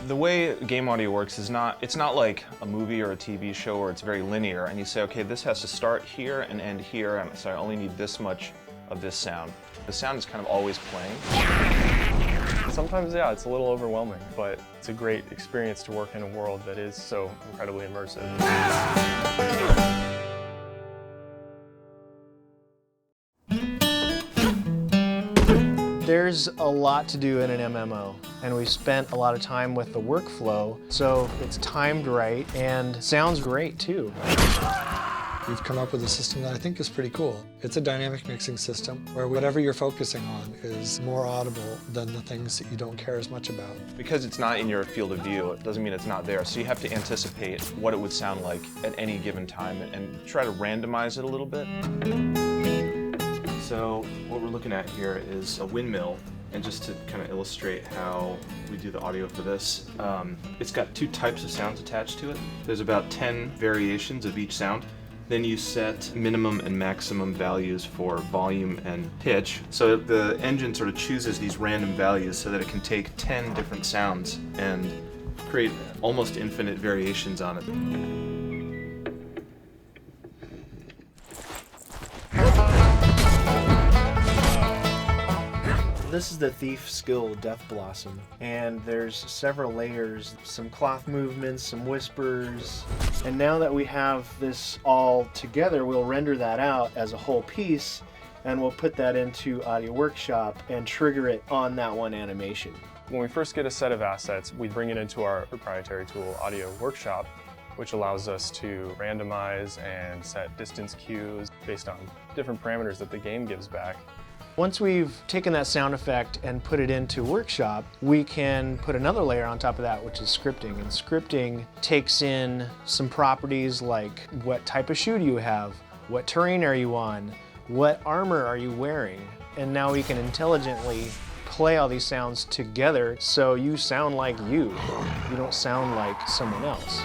The way game audio works is it's not like a movie or a TV show where it's very linear and you say, okay, this has to start here and end here, and so I only need this much of this sound. The sound is kind of always playing. Sometimes, yeah, it's a little overwhelming, but it's a great experience to work in a world that is so incredibly immersive. There's a lot to do in an MMO, and we've spent a lot of time with the workflow, so it's timed right and sounds great too. We've come up with a system that I think is pretty cool. It's a dynamic mixing system where whatever you're focusing on is more audible than the things that you don't care as much about. Because it's not in your field of view, it doesn't mean it's not there, so you have to anticipate what it would sound like at any given time and try to randomize it a little bit. So what we're looking at here is a windmill, and just to kind of illustrate how we do the audio for this, it's got two types of sounds attached to it. There's about 10 variations of each sound. Then you set minimum and maximum values for volume and pitch. So the engine sort of chooses these random values so that it can take 10 different sounds and create almost infinite variations on it. This is the thief skill Death Blossom, and there's several layers, some cloth movements, some whispers, and now that we have this all together, we'll render that out as a whole piece, and we'll put that into Audio Workshop and trigger it on that one animation. When we first get a set of assets, we bring it into our proprietary tool, Audio Workshop, which allows us to randomize and set distance cues based on different parameters that the game gives back. Once we've taken that sound effect and put it into Workshop, we can put another layer on top of that, which is scripting. And scripting takes in some properties like what type of shoe do you have, what terrain are you on, what armor are you wearing, and now we can intelligently play all these sounds together so you sound like you. You don't sound like someone else.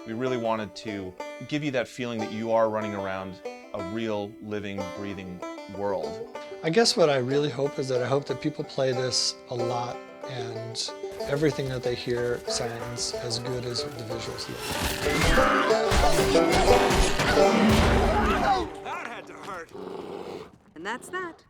We really wanted to give you that feeling that you are running around a real, living, breathing world. I guess what I really hope is that I hope that people play this a lot and everything that they hear sounds as good as the visuals look. That had to hurt. And that's that.